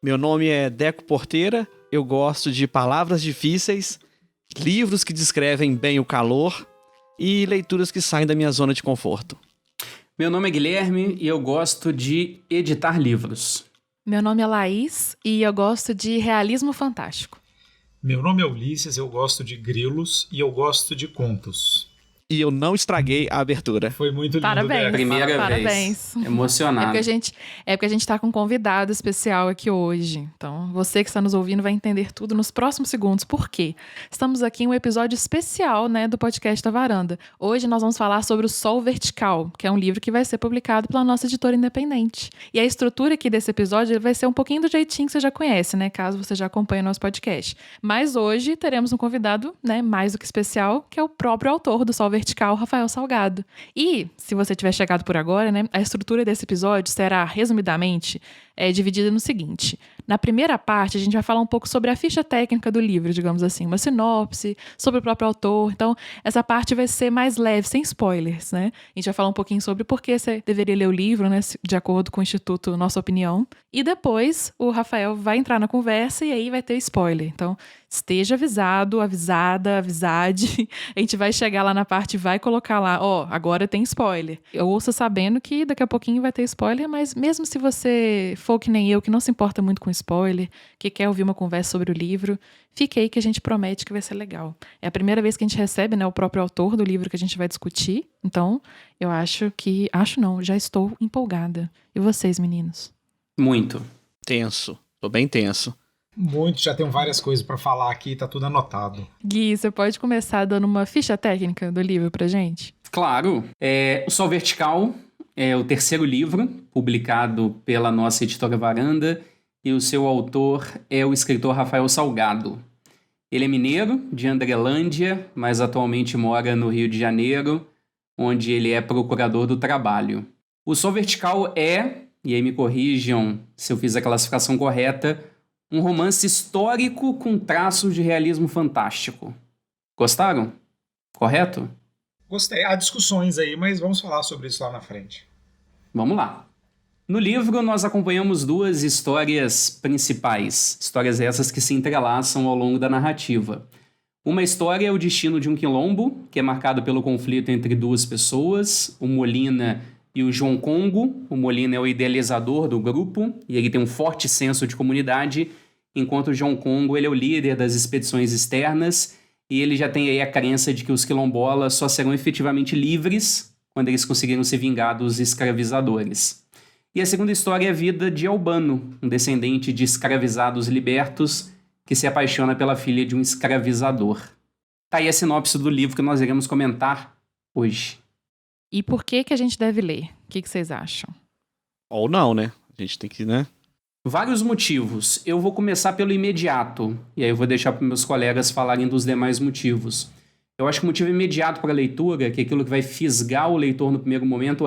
Meu nome é Deco Porteira, eu gosto de palavras difíceis, livros que descrevem bem o calor e leituras que saem da minha zona de conforto. Meu nome é Guilherme e eu gosto de editar livros. Meu nome é Laís e eu gosto de realismo fantástico. Meu nome é Ulisses, eu gosto de grilos e eu gosto de contos. E eu não estraguei a abertura. Foi muito lindo, Parabéns. Deco. Primeira Parabéns. vez. Emocionado. É porque a gente tá com um convidado especial aqui hoje. Então, você que está nos ouvindo vai entender tudo nos próximos segundos. Por quê? Estamos aqui em um episódio especial, né, do podcast da Varanda. Hoje nós vamos falar sobre O Sol Vertical, que é um livro que vai ser publicado pela nossa editora independente. E a estrutura aqui desse episódio vai ser um pouquinho do jeitinho que você já conhece, né, caso você já acompanhe o nosso podcast. Mas hoje teremos um convidado, né, mais do que especial, que é o próprio autor do Sol Vertical, Rafael Salgado. E, se você tiver chegado por agora, né, a estrutura desse episódio será, resumidamente, dividida no seguinte. Na primeira parte, a gente vai falar um pouco sobre a ficha técnica do livro, digamos assim, uma sinopse, sobre o próprio autor. Então, essa parte vai ser mais leve, sem spoilers, né? A gente vai falar um pouquinho sobre por que você deveria ler o livro, né, de acordo com o Instituto Nossa Opinião. E depois, o Rafael vai entrar na conversa e aí vai ter spoiler. Então, esteja avisado, avisada, avisade. A gente vai chegar lá na parte e vai colocar lá, agora tem spoiler. Eu ouço sabendo que daqui a pouquinho vai ter spoiler, mas mesmo se você for que nem eu, que não se importa muito com spoiler, que quer ouvir uma conversa sobre o livro, fique aí que a gente promete que vai ser legal. É a primeira vez que a gente recebe, né, o próprio autor do livro que a gente vai discutir. Então, eu já estou empolgada. E vocês, meninos? Muito. Tenso. Tô bem tenso. Muito, já tenho várias coisas pra falar aqui, tá tudo anotado. Gui, você pode começar dando uma ficha técnica do livro pra gente? Claro. O Sol Vertical é o terceiro livro, publicado pela nossa editora Varanda, e o seu autor é o escritor Rafael Salgado. Ele é mineiro, de Andrelândia, mas atualmente mora no Rio de Janeiro, onde ele é procurador do trabalho. O Sol Vertical e aí me corrijam se eu fiz a classificação correta, um romance histórico com traços de realismo fantástico. Gostaram? Correto? Gostei. Há discussões aí, mas vamos falar sobre isso lá na frente. Vamos lá. No livro, nós acompanhamos duas histórias principais, histórias essas que se entrelaçam ao longo da narrativa. Uma história é o destino de um quilombo, que é marcado pelo conflito entre duas pessoas, o Molina e o João Congo. O Molina é o idealizador do grupo e ele tem um forte senso de comunidade, enquanto o João Congo ele é o líder das expedições externas e ele já tem aí a crença de que os quilombolas só serão efetivamente livres quando eles conseguirem se vingar dos escravizadores. E a segunda história é a vida de Albano, um descendente de escravizados libertos que se apaixona pela filha de um escravizador. Tá aí a sinopse do livro que nós iremos comentar hoje. E por que a gente deve ler? O que vocês acham? Ou não, né? A gente tem que, né? Vários motivos. Eu vou começar pelo imediato, e aí eu vou deixar para meus colegas falarem dos demais motivos. Eu acho que o motivo imediato para a leitura, que é aquilo que vai fisgar o leitor no primeiro momento,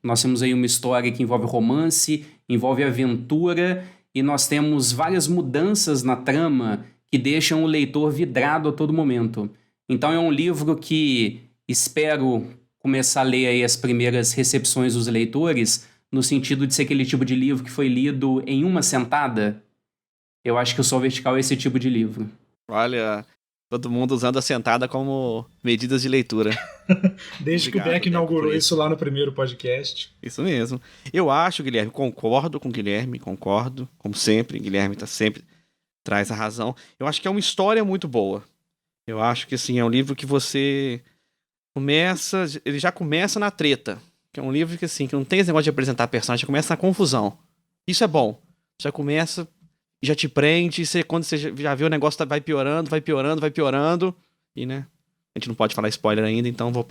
nós temos aí uma história que envolve romance, envolve aventura, e nós temos várias mudanças na trama que deixam o leitor vidrado a todo momento. Então é um livro que espero começar a ler aí as primeiras recepções dos leitores, no sentido de ser aquele tipo de livro que foi lido em uma sentada. Eu acho que o Sol Vertical é esse tipo de livro. Olha, todo mundo usando a sentada como medidas de leitura. Desde Obrigado, que o Beck inaugurou por isso lá no primeiro podcast. Isso mesmo. Eu acho, Guilherme, concordo, como sempre. Guilherme sempre traz a razão. Eu acho que é uma história muito boa. Eu acho que, assim, é um livro que você ele já começa na treta. Que é um livro que, assim, que não tem esse negócio de apresentar personagem, já começa na confusão. Isso é bom. Já começa, já te prende, quando você já vê o negócio vai piorando, e, né, a gente não pode falar spoiler ainda, então vou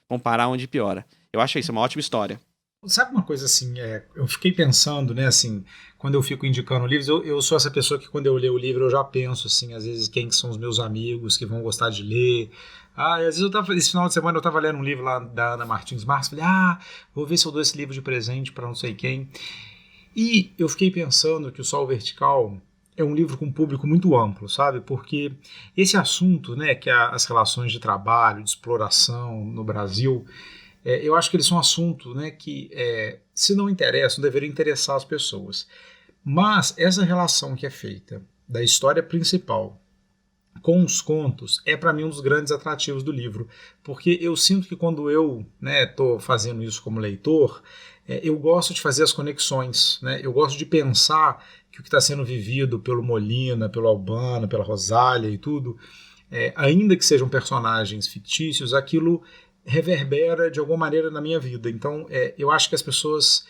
comparar onde piora. Eu acho isso uma ótima história. Sabe uma coisa assim, eu fiquei pensando, né, assim, quando eu fico indicando livros, eu sou essa pessoa que quando eu leio o livro eu já penso, assim, às vezes quem que são os meus amigos que vão gostar de ler. Às vezes esse final de semana eu tava lendo um livro lá da Ana Martins Marques, falei, vou ver se eu dou esse livro de presente para não sei quem. E eu fiquei pensando que o Sol Vertical é um livro com um público muito amplo, sabe? Porque esse assunto, né, que é as relações de trabalho, de exploração no Brasil, eu acho que eles são um assunto, né, que se não interessam, deveria interessar as pessoas. Mas essa relação que é feita da história principal com os contos é para mim um dos grandes atrativos do livro, porque eu sinto que quando eu estou fazendo isso como leitor, eu gosto de fazer as conexões, né? Eu gosto de pensar que o que está sendo vivido pelo Molina, pelo Albano, pela Rosália e tudo, ainda que sejam personagens fictícios, aquilo reverbera de alguma maneira na minha vida. Então eu acho que as pessoas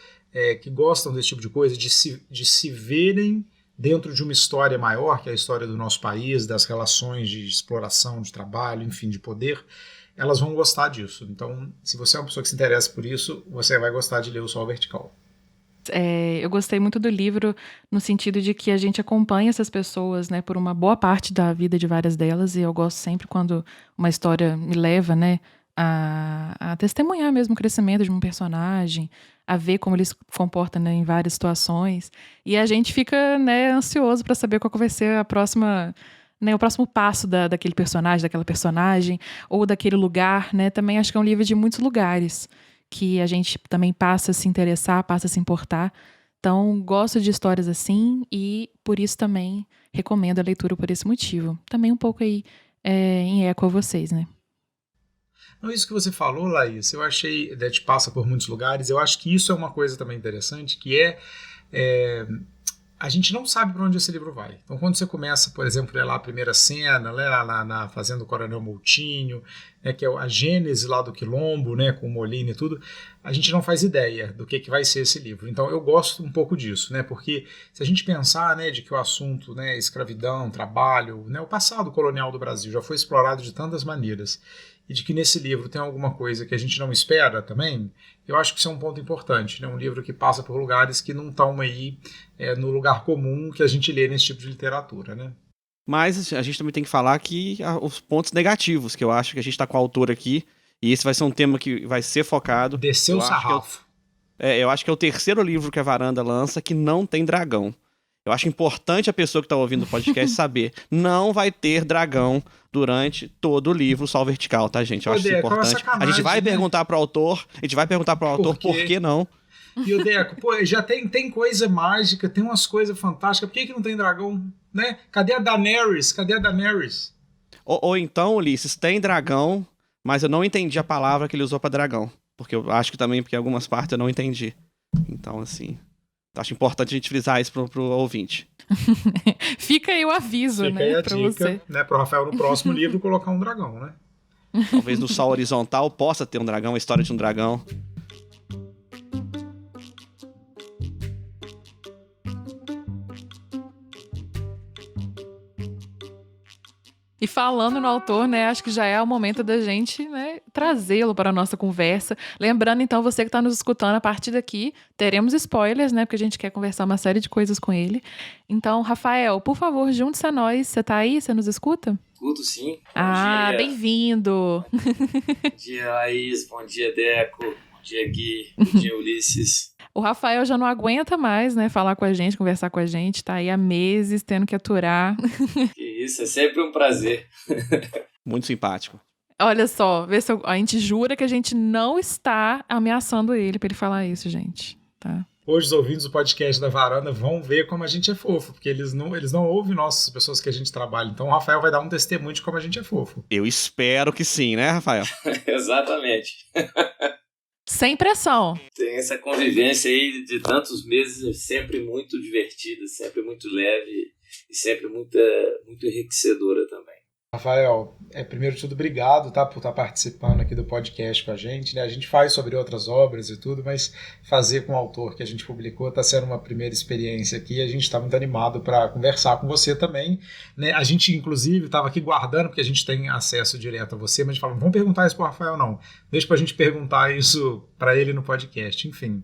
que gostam desse tipo de coisa, de se verem dentro de uma história maior, que é a história do nosso país, das relações de exploração, de trabalho, enfim, de poder, elas vão gostar disso. Então, se você é uma pessoa que se interessa por isso, você vai gostar de ler O Sol Vertical. Eu gostei muito do livro no sentido de que a gente acompanha essas pessoas, né, por uma boa parte da vida de várias delas, e eu gosto sempre quando uma história me leva, né, a testemunhar mesmo o crescimento de um personagem, a ver como ele se comporta, né, em várias situações, e a gente fica, né, ansioso para saber qual que vai ser a próxima, né, o próximo passo daquele personagem, daquela personagem, ou daquele lugar, né. Também acho que é um livro de muitos lugares, que a gente também passa a se interessar, passa a se importar. Então, gosto de histórias assim e, por isso, também recomendo a leitura por esse motivo. Também um pouco aí em eco a vocês, né? Não, isso que você falou, Laís, eu achei, te passa por muitos lugares, eu acho que isso é uma coisa também interessante, que a gente não sabe para onde esse livro vai. Então, quando você começa, por exemplo, ler lá a primeira cena, ler lá na Fazenda do Coronel Moutinho, né, que é a gênese lá do Quilombo, né, com o Molina e tudo, a gente não faz ideia do que vai ser esse livro. Então, eu gosto um pouco disso, né, porque se a gente pensar, né, de que o assunto, né, escravidão, trabalho, né, o passado colonial do Brasil já foi explorado de tantas maneiras, e de que nesse livro tem alguma coisa que a gente não espera também, eu acho que isso é um ponto importante, né? Um livro que passa por lugares que não estão aí no lugar comum que a gente lê nesse tipo de literatura, né? Mas a gente também tem que falar que os pontos negativos, que eu acho que a gente está com a autora aqui, e esse vai ser um tema que vai ser focado. Desceu o sarrafo. Eu acho que é o terceiro livro que a Varanda lança que não tem dragão. Eu acho importante a pessoa que está ouvindo o podcast saber. Não vai ter dragão durante todo o livro Sol Vertical, tá, gente? Eu acho isso importante. A gente vai perguntar pro autor, por que não. E o Deco, já tem coisa mágica, tem umas coisas fantásticas. Por que não tem dragão, né? Cadê a Daenerys? Ou então, Ulisses, tem dragão, mas eu não entendi a palavra que ele usou para dragão. Porque eu acho que também, porque algumas partes eu não entendi. Então, assim... Acho importante a gente frisar isso pro ouvinte. Fica aí o aviso, Fica né? aí a pra dica, você. Né, pro Rafael no próximo livro colocar um dragão, né? Talvez no Sol Horizontal possa ter um dragão, a história de um dragão. E falando no autor, né, acho que já é o momento da gente, né, trazê-lo para a nossa conversa. Lembrando, então, você que está nos escutando, a partir daqui, teremos spoilers, né, porque a gente quer conversar uma série de coisas com ele. Então, Rafael, por favor, junte-se a nós. Você está aí? Você nos escuta? Escuto, sim. Bom dia. Bem-vindo. Bom dia, Laís. Bom dia, Deco. Bom dia, Gui. Bom dia, Ulisses. O Rafael já não aguenta mais, né, falar com a gente, conversar com a gente. Tá aí há meses tendo que aturar. Que isso, é sempre um prazer. Muito simpático. Olha só, vê se a gente jura que a gente não está ameaçando ele pra ele falar isso, gente, tá? Hoje os ouvintes do podcast da Varanda vão ver como a gente é fofo, porque eles não ouvem nossas pessoas que a gente trabalha. Então o Rafael vai dar um testemunho de como a gente é fofo. Eu espero que sim, né, Rafael? Exatamente. Sem pressão. Tem essa convivência aí de tantos meses, sempre muito divertida, sempre muito leve e sempre muito enriquecedora também. Rafael, primeiro de tudo, obrigado, tá, por estar participando aqui do podcast com a gente, né? A gente faz sobre outras obras e tudo, mas fazer com o autor que a gente publicou está sendo uma primeira experiência aqui e a gente está muito animado para conversar com você também, né? A gente, inclusive, estava aqui guardando, porque a gente tem acesso direto a você, mas a gente falou, não vamos perguntar isso para o Rafael, não. Deixa para a gente perguntar isso para ele no podcast, enfim.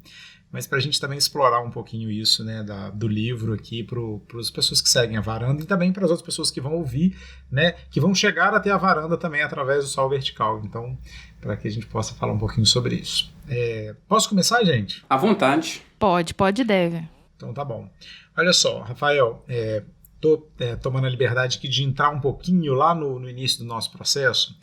Mas para a gente também explorar um pouquinho isso, né, do livro aqui para as pessoas que seguem a Varanda e também para as outras pessoas que vão ouvir, né, que vão chegar até a Varanda também através do Sol Vertical. Então, para que a gente possa falar um pouquinho sobre isso. Posso começar, gente? À vontade. Pode e deve. Então tá bom. Olha só, Rafael, tô tomando a liberdade aqui de entrar um pouquinho lá no início do nosso processo,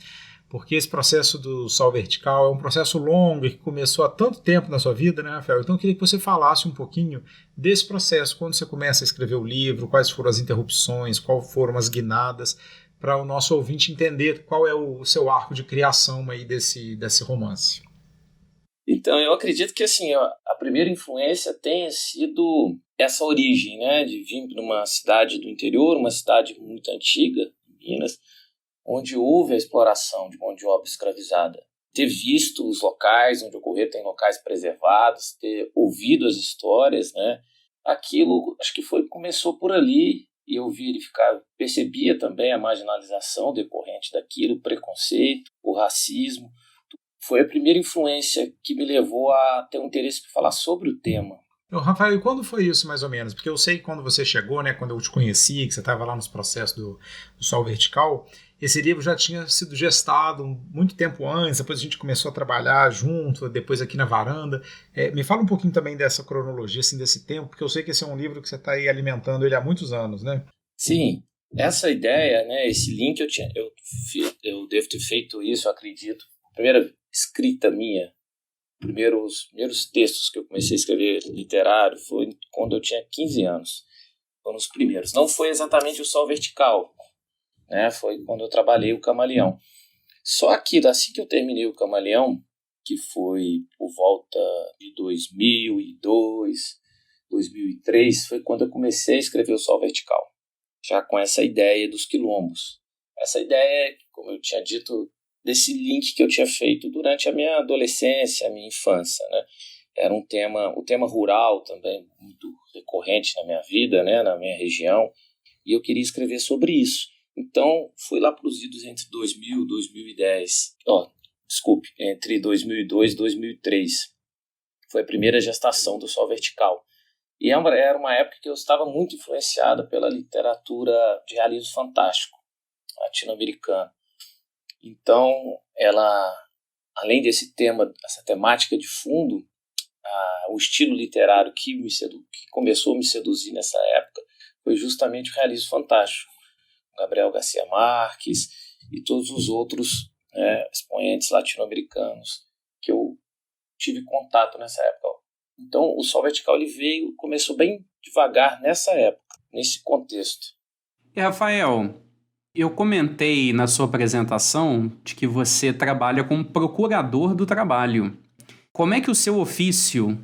porque esse processo do Sol Vertical é um processo longo e que começou há tanto tempo na sua vida, né, Rafael? Então eu queria que você falasse um pouquinho desse processo, quando você começa a escrever o livro, quais foram as interrupções, quais foram as guinadas, para o nosso ouvinte entender qual é o seu arco de criação aí desse romance. Então, eu acredito que assim, a primeira influência tenha sido essa origem, né, de vir para uma cidade do interior, uma cidade muito antiga, Minas, onde houve a exploração de mão de obra escravizada. Ter visto os locais onde ocorreu, tem locais preservados, ter ouvido as histórias, né, aquilo acho que começou por ali, e eu percebia também a marginalização decorrente daquilo, o preconceito, o racismo. Foi a primeira influência que me levou a ter um interesse por falar sobre o tema. Rafael, e quando foi isso mais ou menos? Porque eu sei que quando você chegou, né, quando eu te conheci, que você estava lá nos processos do Sol Vertical, esse livro já tinha sido gestado muito tempo antes, depois a gente começou a trabalhar junto, depois aqui na varanda. Me fala um pouquinho também dessa cronologia, assim, desse tempo, porque eu sei que esse é um livro que você está aí alimentando ele há muitos anos, né? Sim, essa ideia, né, esse link eu devo ter feito isso, eu acredito. A primeira escrita minha, os primeiros textos que eu comecei a escrever literário foi quando eu tinha 15 anos. Foram os primeiros. Não foi exatamente o Sol Vertical, né? Foi quando eu trabalhei o Camaleão. Só que assim que eu terminei o Camaleão, que foi por volta de 2002, 2003, foi quando eu comecei a escrever o Sol Vertical, já com essa ideia dos quilombos. Essa ideia, como eu tinha dito, desse link que eu tinha feito durante a minha adolescência, a minha infância, né? Era o tema rural também muito recorrente na minha vida, né? Na minha região, e eu queria escrever sobre isso. Então, fui lá para os idos entre 2000 e 2010. Entre 2002 e 2003. Foi a primeira gestação do Sol Vertical. E era uma época que eu estava muito influenciada pela literatura de realismo fantástico latino-americano. Então, ela, além desse tema, essa temática de fundo, o estilo literário que começou a me seduzir nessa época foi justamente o realismo fantástico. Gabriel Garcia Marques e todos os outros expoentes latino-americanos que eu tive contato nessa época. Então, o Sol Vertical começou bem devagar nessa época, nesse contexto. E Rafael, eu comentei na sua apresentação de que você trabalha como procurador do trabalho. Como é que o seu ofício,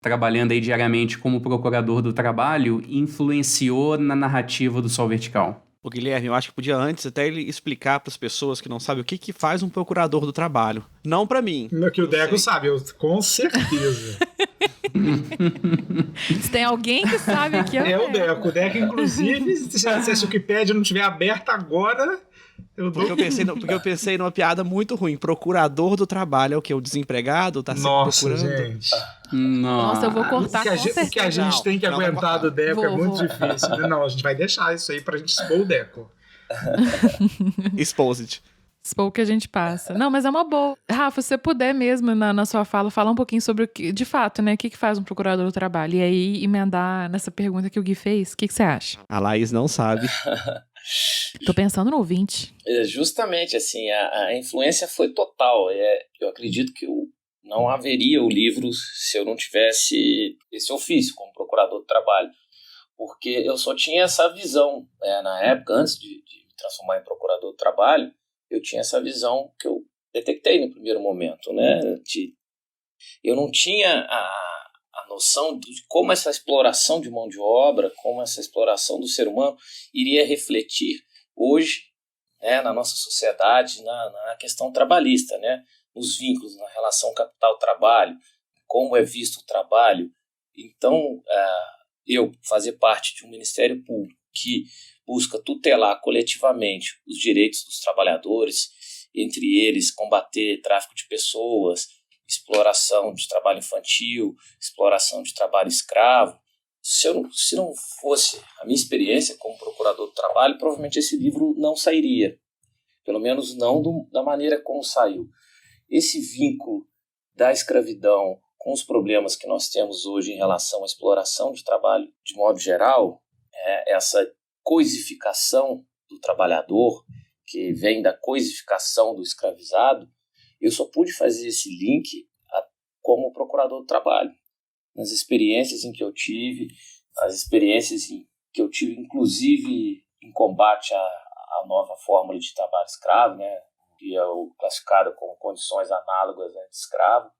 trabalhando aí diariamente como procurador do trabalho, influenciou na narrativa do Sol Vertical? O Guilherme, eu acho que podia antes até ele explicar para as pessoas que não sabem o que faz um procurador do trabalho. Não para mim. Que o Deco sabe, com certeza. Se tem alguém que sabe aqui, é o Deco. O Deco, inclusive, se a Wikipédia não estiver aberta agora... Porque eu pensei numa piada muito ruim. Procurador do trabalho é o quê? O desempregado? Tá sempre procurando? Gente. Nossa, eu vou cortar O que a gente tem que aguentar do Deco é muito difícil. Não, a gente vai deixar isso aí pra gente expor o Deco. Exposed. Expor o que a gente passa. Não, mas é uma boa. Rafa, se você puder mesmo, na sua fala, falar um pouquinho sobre o que, de fato, né? O que faz um procurador do trabalho? E aí, emendar nessa pergunta que o Gui fez, o que você acha? A Laís não sabe. Tô pensando no ouvinte. Justamente, assim, a influência foi total. Eu acredito que não haveria o livro se eu não tivesse esse ofício como procurador do trabalho. Porque eu só tinha essa visão, na época, antes de me transformar em procurador do trabalho, eu tinha essa visão que eu detectei no primeiro momento, né? Eu não tinha a noção de como essa exploração de mão de obra, como essa exploração do ser humano iria refletir hoje, né, na nossa sociedade, na questão trabalhista, né? Nos vínculos, na relação capital-trabalho, como é visto o trabalho. Então, eu fazer parte de um Ministério Público que busca tutelar coletivamente os direitos dos trabalhadores, entre eles combater tráfico de pessoas, exploração de trabalho infantil, exploração de trabalho escravo. Se não fosse a minha experiência como procurador do trabalho, provavelmente esse livro não sairia, pelo menos não da maneira como saiu. Esse vínculo da escravidão com os problemas que nós temos hoje em relação à exploração de trabalho, de modo geral, essa coisificação do trabalhador, que vem da coisificação do escravizado, eu só pude fazer esse link como procurador do trabalho. Nas experiências em que eu tive, as experiências em que eu tive, inclusive em combate à nova fórmula de trabalho escravo, né, que é classificada como condições análogas de escravo,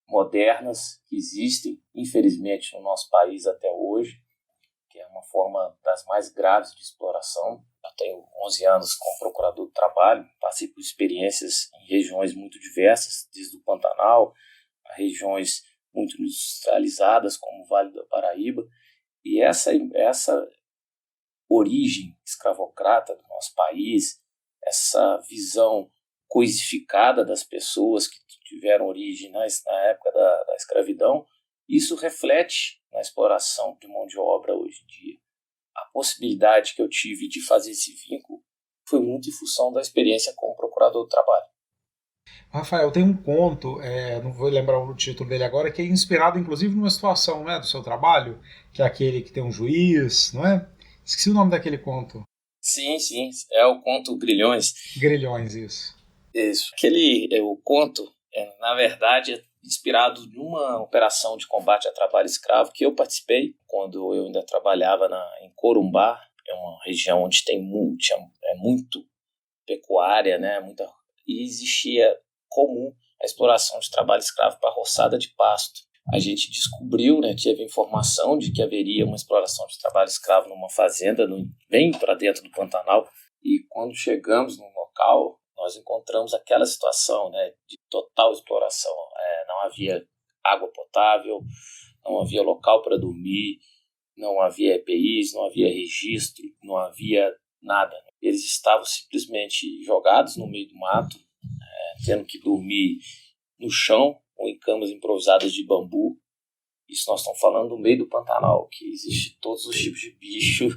modernas, que existem, infelizmente, no nosso país até hoje, que é uma forma das mais graves de exploração. Eu tenho 11 anos como procurador do trabalho, passei por experiências em regiões muito diversas, desde o Pantanal a regiões muito industrializadas, como o Vale do Paraíba, e essa origem escravocrata do nosso país, essa visão coisificada das pessoas que tiveram origem na época da escravidão, isso reflete na exploração de mão de obra hoje em dia. A possibilidade que eu tive de fazer esse vínculo foi muito em função da experiência como procurador do trabalho. Rafael, tem um conto, não vou lembrar o título dele agora, que é inspirado inclusive numa situação, né, do seu trabalho, que é aquele que tem um juiz, não é? Esqueci o nome daquele conto. Sim, é o conto Grilhões. Grilhões, isso. Isso. O conto, na verdade, é inspirado numa operação de combate a trabalho escravo que eu participei quando eu ainda trabalhava em Corumbá, é uma região onde tem muito pecuária, né, e existia comum a exploração de trabalho escravo para roçada de pasto. A gente descobriu, né, teve informação de que haveria uma exploração de trabalho escravo numa fazenda bem para dentro do Pantanal, e quando chegamos no local, nós encontramos aquela situação, né, de total exploração. Não havia água potável, não havia local para dormir, não havia EPIs, não havia registro, não havia nada. Eles estavam simplesmente jogados no meio do mato, tendo que dormir no chão ou em camas improvisadas de bambu. Isso nós estamos falando do meio do Pantanal, que existe todos os tipos de bicho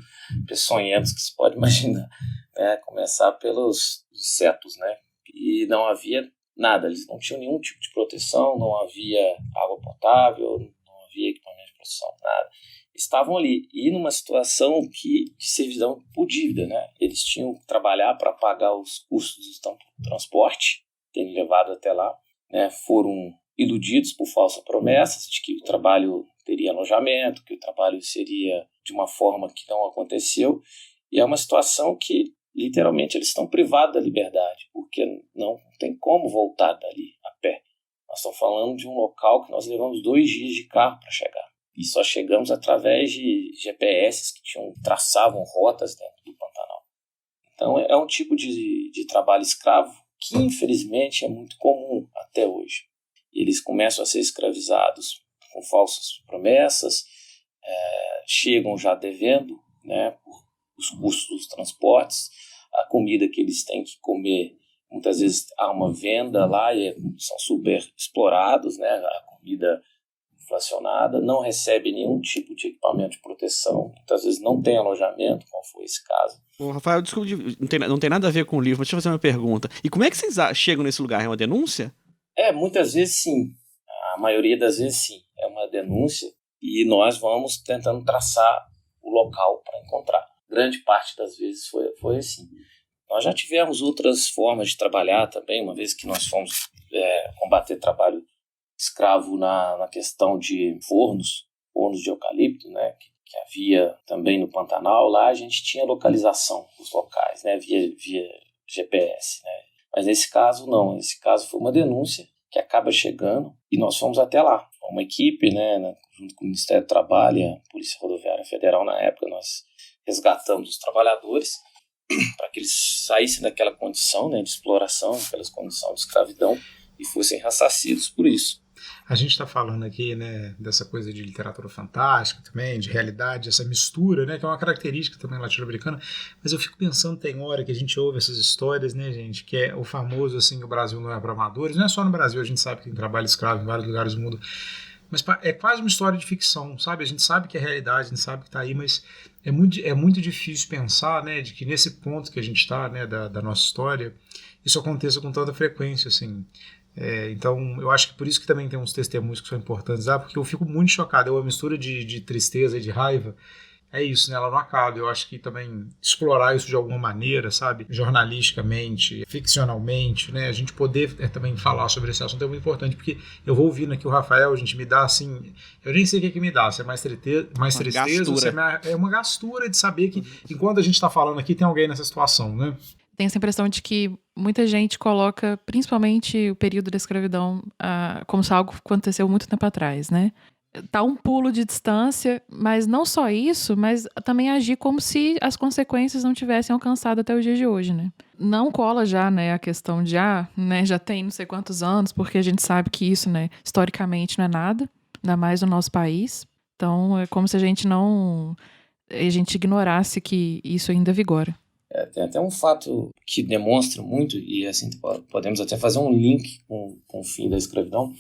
peçonhentos que se pode imaginar, né? Começar pelos insetos, né? E não havia nada, eles não tinham nenhum tipo de proteção, não havia água potável, não havia equipamento de proteção, nada. Estavam ali, e numa situação de servidão por dívida, né? Eles tinham que trabalhar para pagar os custos do transporte, terem levado até lá, né? Foram iludidos por falsas promessas de que o trabalho teria alojamento, que o trabalho seria de uma forma que não aconteceu, e é uma situação que literalmente eles estão privados da liberdade, porque não tem como voltar dali a pé. Nós estamos falando de um local que nós levamos 2 dias de carro para chegar, e só chegamos através de GPS que traçavam rotas dentro do Pantanal. Então é um tipo de trabalho escravo que infelizmente é muito comum até hoje. Eles começam a ser escravizados com falsas promessas, chegam já devendo, né, por os custos dos transportes, a comida que eles têm que comer, muitas vezes há uma venda lá e são super explorados, né, a comida inflacionada, não recebe nenhum tipo de equipamento de proteção, muitas vezes não tem alojamento, como foi esse caso. Ô, Rafael, desculpa, não tem nada a ver com o livro, mas deixa eu fazer uma pergunta. E como é que vocês chegam nesse lugar? É uma denúncia? Muitas vezes sim, a maioria das vezes sim, é uma denúncia e nós vamos tentando traçar o local para encontrar. Grande parte das vezes foi assim. Nós já tivemos outras formas de trabalhar também, uma vez que nós fomos combater trabalho escravo na questão de fornos de eucalipto, né, que havia também no Pantanal. Lá a gente tinha localização dos locais, né, via GPS, né. Mas nesse caso não, nesse caso foi uma denúncia que acaba chegando e nós fomos até lá. Uma equipe, né, junto com o Ministério do Trabalho e a Polícia Rodoviária Federal na época, nós resgatamos os trabalhadores para que eles saíssem daquela condição, né, de exploração, daquelas condições de escravidão e fossem ressarcidos por isso. A gente está falando aqui, né, dessa coisa de literatura fantástica também, de realidade, essa mistura, né, que é uma característica também latino-americana, mas eu fico pensando, tem hora que a gente ouve essas histórias, né, gente, que é o famoso, assim, o Brasil não é para amadores, não é só no Brasil, a gente sabe que tem trabalho escravo em vários lugares do mundo, mas é quase uma história de ficção, sabe? A gente sabe que é realidade, a gente sabe que está aí, mas é muito difícil pensar, né, de que nesse ponto que a gente está, né, da nossa história, isso aconteça com tanta frequência, assim. Então, eu acho que por isso que também tem uns testemunhos que são importantes, porque eu fico muito chocado, é uma mistura de tristeza e de raiva. é isso, né? Ela não acaba. Eu acho que também explorar isso de alguma maneira, sabe? Jornalisticamente, ficcionalmente, né? A gente poder também falar sobre esse assunto é muito importante, porque eu vou ouvindo aqui o Rafael, a gente me dá assim... Eu nem sei o que me dá, se é mais tristeza ou se é uma gastura de saber que enquanto a gente está falando aqui tem alguém nessa situação, né? Tem essa impressão de que muita gente coloca, principalmente o período da escravidão, como se algo aconteceu muito tempo atrás, né? Tá um pulo de distância, mas não só isso, mas também agir como se as consequências não tivessem alcançado até o dia de hoje, né? Não cola já, né, a questão de, né, já tem não sei quantos anos, porque a gente sabe que isso, né, historicamente não é nada, ainda mais no nosso país. Então, é como se a gente ignorasse que isso ainda vigora. Tem até um fato que demonstra muito, e assim, podemos até fazer um link com o fim da escravidão.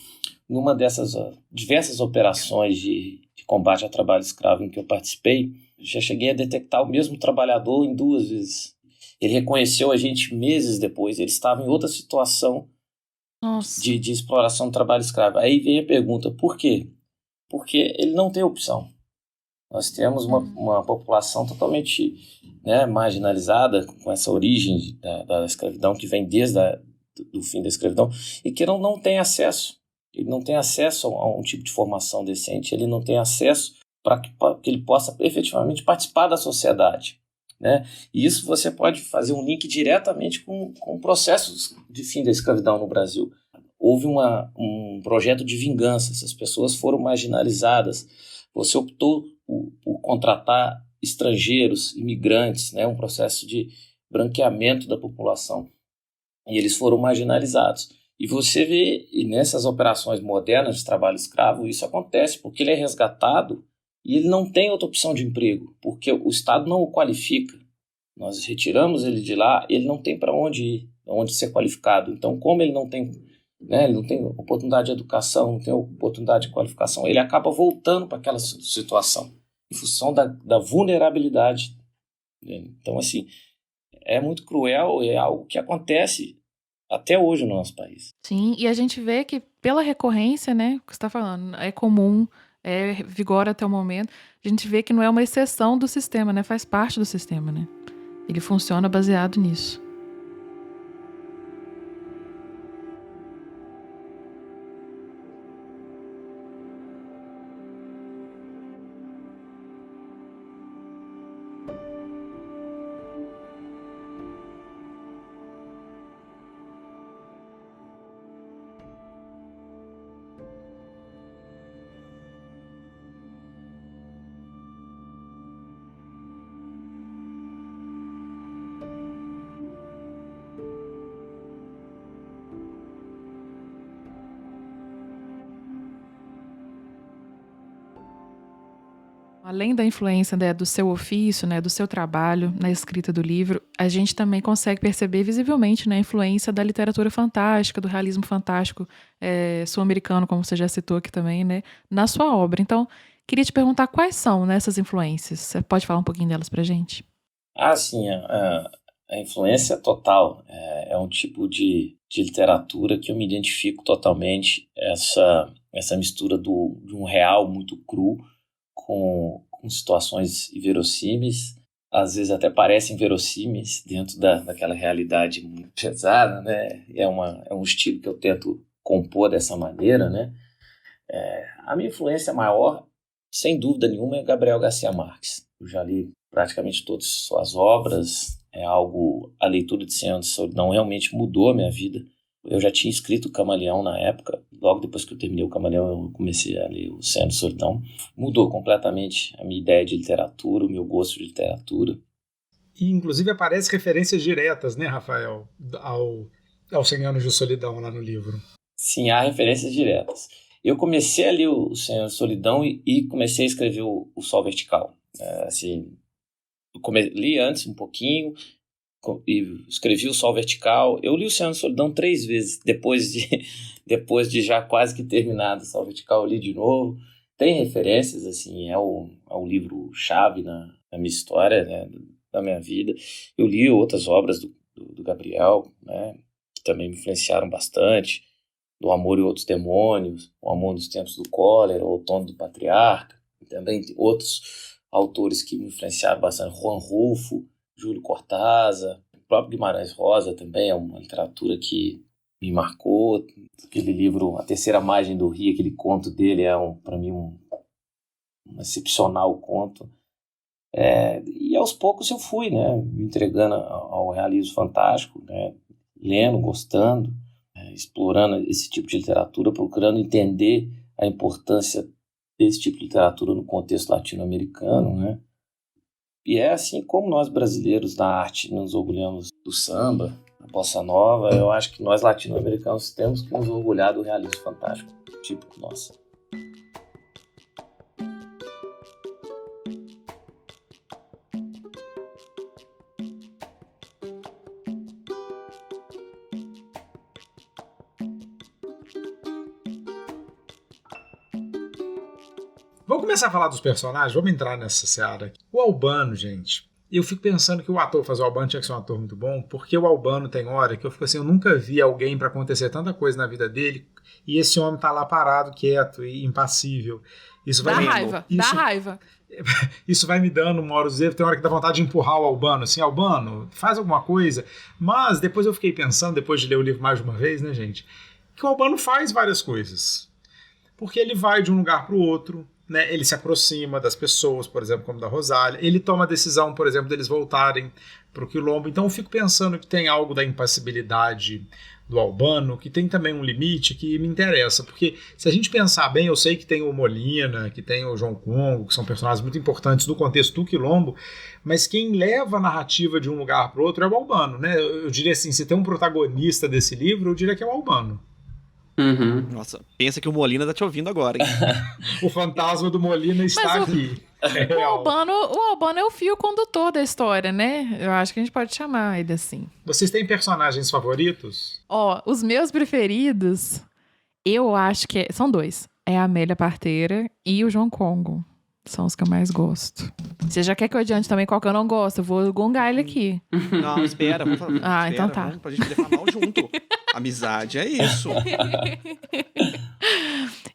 Numa dessas diversas operações de combate ao trabalho escravo em que eu participei, já cheguei a detectar o mesmo trabalhador em 2 vezes. Ele reconheceu a gente meses depois, ele estava em outra situação de exploração do trabalho escravo. Aí vem a pergunta, por quê? Porque ele não tem opção. Nós temos uma população totalmente, né, marginalizada, com essa origem da escravidão, que vem desde do fim da escravidão, e que não tem acesso. Ele não tem acesso a um tipo de formação decente, ele não tem acesso para que ele possa efetivamente participar da sociedade, né? E isso você pode fazer um link diretamente com processos de fim da escravidão no Brasil. Houve um projeto de vingança, essas pessoas foram marginalizadas. Você optou por contratar estrangeiros, imigrantes, né? Um processo de branqueamento da população. E eles foram marginalizados. E você vê, e nessas operações modernas de trabalho escravo, isso acontece porque ele é resgatado e ele não tem outra opção de emprego, porque o Estado não o qualifica. Nós retiramos ele de lá, ele não tem para onde ir, onde ser qualificado. Então, como ele não tem, né, ele não tem oportunidade de educação, não tem oportunidade de qualificação, ele acaba voltando para aquela situação, em função da vulnerabilidade dele. Então, assim, é muito cruel, é algo que acontece até hoje no nosso país. Sim, e a gente vê que pela recorrência, né, o que você está falando, é comum, vigora até o momento, a gente vê que não é uma exceção do sistema, né, faz parte do sistema, né. Ele funciona baseado nisso. Além da influência, né, do seu ofício, né, do seu trabalho na escrita do livro, a gente também consegue perceber visivelmente, né, a influência da literatura fantástica, do realismo fantástico sul-americano, como você já citou aqui também, né, na sua obra. Então, queria te perguntar quais são, né, essas influências. Você pode falar um pouquinho delas pra gente? Sim, a influência total é um tipo de literatura que eu me identifico totalmente, essa mistura de um real muito cru com situações inverossímeis, às vezes até parecem verossímeis dentro daquela realidade muito pesada, né? É um estilo que eu tento compor dessa maneira, né? A minha influência maior, sem dúvida nenhuma, é Gabriel Garcia Marques. Eu já li praticamente todas as suas obras, a leitura de Cem Anos de Solidão realmente mudou a minha vida. Eu já tinha escrito o Camaleão na época, logo depois que eu terminei o Camaleão eu comecei a ler o Cem Anos de Solidão. Mudou completamente a minha ideia de literatura, o meu gosto de literatura. E inclusive aparecem referências diretas, né, Rafael, ao 100 Anos de Solidão lá no livro. Sim, há referências diretas. Eu comecei a ler o 100 Anos de Solidão e comecei a escrever o Sol Vertical. Li antes um pouquinho e escrevi o Sol Vertical. Eu li o 100 Anos de Solidão 3 vezes, depois de já quase que terminado o Sol Vertical, eu li de novo. Tem referências, assim, é um livro-chave na minha história, né, da minha vida. Eu li outras obras do Gabriel, né, que também me influenciaram bastante, do Amor e Outros Demônios, O Amor nos Tempos do Cólera, O Outono do Patriarca, e também outros autores que me influenciaram bastante, Juan Rulfo, Júlio Cortázar, o próprio Guimarães Rosa também é uma literatura que me marcou. Aquele livro, A Terceira Margem do Rio, aquele conto dele é, para mim, um excepcional conto. E aos poucos eu fui, né, me entregando ao realismo fantástico, né, lendo, gostando, explorando esse tipo de literatura, procurando entender a importância desse tipo de literatura no contexto latino-americano, né? E é assim como nós brasileiros da arte nos orgulhamos do samba, da bossa nova, eu acho que nós latino-americanos temos que nos orgulhar do realismo fantástico, tipo nosso. Vamos começar a falar dos personagens? Vamos entrar nessa seara aqui. O Albano, gente, eu fico pensando que o ator fazer o Albano tinha que ser um ator muito bom, porque o Albano tem hora que eu fico assim, eu nunca vi alguém para acontecer tanta coisa na vida dele, e esse homem tá lá parado, quieto e impassível. Isso vai dá raiva. Isso vai me dando uma hora, tem hora que dá vontade de empurrar o Albano, assim, Albano, faz alguma coisa. Mas depois eu fiquei pensando, depois de ler o livro mais de uma vez, né, gente, que o Albano faz várias coisas. Porque ele vai de um lugar para o outro, né? Ele se aproxima das pessoas, por exemplo, como da Rosália. Ele toma a decisão, por exemplo, deles voltarem para o Quilombo. Então eu fico pensando que tem algo da impassibilidade do Albano, que tem também um limite que me interessa. Porque se a gente pensar bem, eu sei que tem o Molina, que tem o João Congo, que são personagens muito importantes no contexto do Quilombo, mas quem leva a narrativa de um lugar para o outro é o Albano, né? Eu diria assim, se tem um protagonista desse livro, eu diria que é o Albano. Uhum. Nossa, pensa que o Molina tá te ouvindo agora, hein? O fantasma do Molina está aqui. O Albano é o fio condutor da história, né? Eu acho que a gente pode chamar ele assim. Vocês têm personagens favoritos? Os meus preferidos, eu acho que são dois. É a Amélia Parteira e o João Congo. São os que eu mais gosto. Você já quer que eu adiante também qual que eu não gosto? Eu vou gongar ele aqui. Não, espera. Então tá. Vamos, pra gente poder falar mal junto. Amizade é isso.